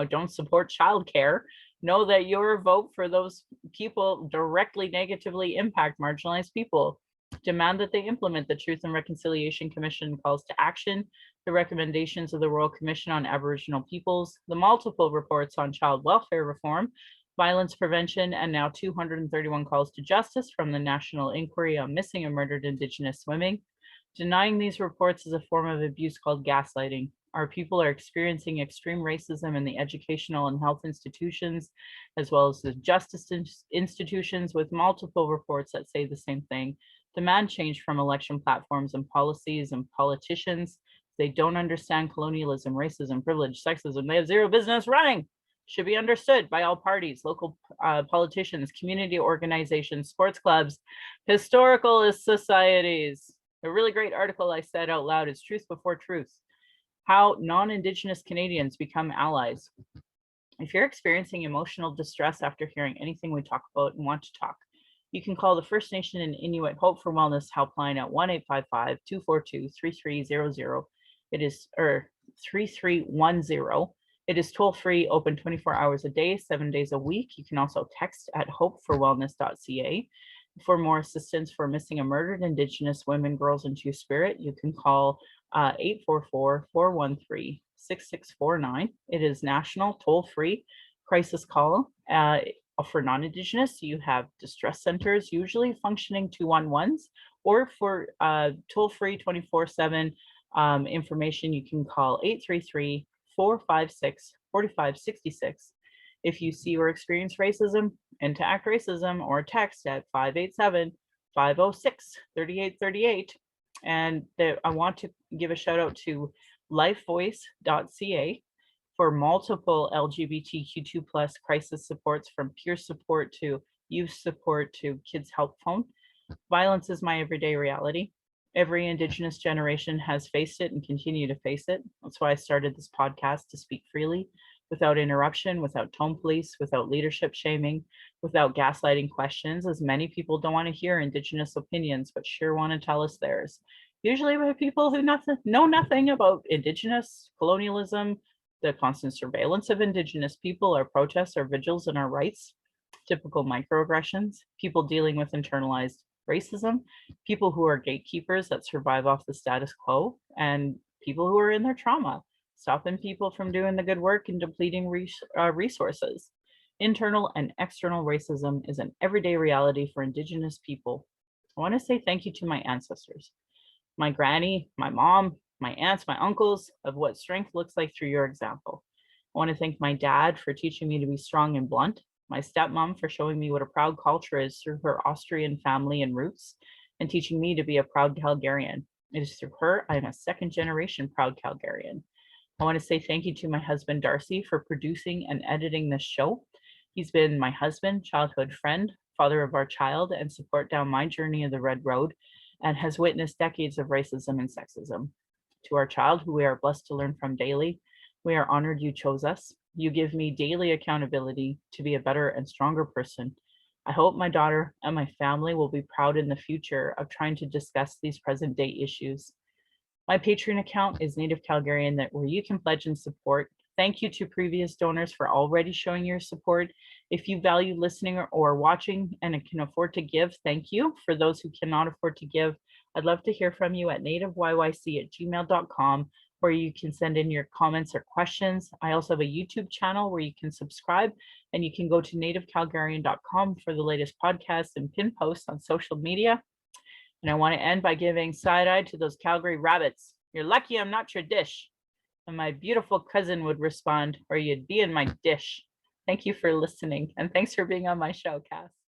don't support childcare, know that your vote for those people directly negatively impact marginalized people. Demand that they implement the Truth and Reconciliation Commission calls to action, the recommendations of the Royal Commission on Aboriginal Peoples, the multiple reports on child welfare reform, violence prevention, and now 231 calls to justice from the National Inquiry on Missing and Murdered Indigenous Swimming. Denying these reports is a form of abuse called gaslighting. Our people are experiencing extreme racism in the educational and health institutions, as well as the justice institutions, with multiple reports that say the same thing. Demand change from election platforms and policies and politicians. They don't understand colonialism, racism, privilege, sexism. They have zero business running. Should be understood by all parties, local politicians, community organizations, sports clubs, historical societies. A really great article I said out loud is Truth Before Truth: How Non-Indigenous Canadians Become Allies. If you're experiencing emotional distress after hearing anything we talk about and want to talk, you can call the First Nation and Inuit Hope for Wellness helpline at 1-855-242-3300. It is 3310. It is toll free, open 24 hours a day, 7 days a week. You can also text at hopeforwellness.ca. For more assistance for missing and murdered Indigenous women, girls, and Two-Spirit, you can call 844-413-6649. It is national, toll-free crisis call. For non-Indigenous, you have distress centers, usually functioning 211s, or for toll-free 24/7 information, you can call 833-456-4566. If you see or experience racism, Interact Racism, or text at 587-506-3838. And I want to give a shout out to lifevoice.ca for multiple LGBTQ2+ crisis supports, from peer support to youth support to Kids Help Phone. Violence is my everyday reality. Every Indigenous generation has faced it and continue to face it. That's why I started this podcast, to speak freely, without interruption, without tone police, without leadership shaming, without gaslighting questions, as many people don't want to hear Indigenous opinions, but sure want to tell us theirs. Usually by people who know nothing about Indigenous, colonialism, the constant surveillance of Indigenous people, our protests, our vigils, and our rights, typical microaggressions, people dealing with internalized racism, people who are gatekeepers that survive off the status quo, and people who are in their trauma, stopping people from doing the good work and depleting resources. Internal and external racism is an everyday reality for Indigenous people. I want to say thank you to my ancestors, my granny, my mom, my aunts, my uncles, of what strength looks like through your example. I want to thank my dad for teaching me to be strong and blunt, my stepmom for showing me what a proud culture is through her Austrian family and roots, and teaching me to be a proud Calgarian. It is through her I am a second generation proud Calgarian. I want to say thank you to my husband, Darcy, for producing and editing this show. He's been my husband, childhood friend, father of our child, and support down my journey of the Red Road, and has witnessed decades of racism and sexism. To our child, who we are blessed to learn from daily, we are honored you chose us. You give me daily accountability to be a better and stronger person. I hope my daughter and my family will be proud in the future of trying to discuss these present day issues. My Patreon account is Native Calgarian, that where you can pledge and support. Thank you to previous donors for already showing your support. If you value listening or watching and can afford to give, thank you. For those who cannot afford to give, I'd love to hear from you at nativeyyc@gmail.com, where you can send in your comments or questions. I also have a YouTube channel where you can subscribe, and you can go to nativecalgarian.com for the latest podcasts and pin posts on social media. And I want to end by giving side eye to those Calgary rabbits. You're lucky I'm not your dish. And my beautiful cousin would respond, or you'd be in my dish. Thank you for listening. And thanks for being on my show, Cass.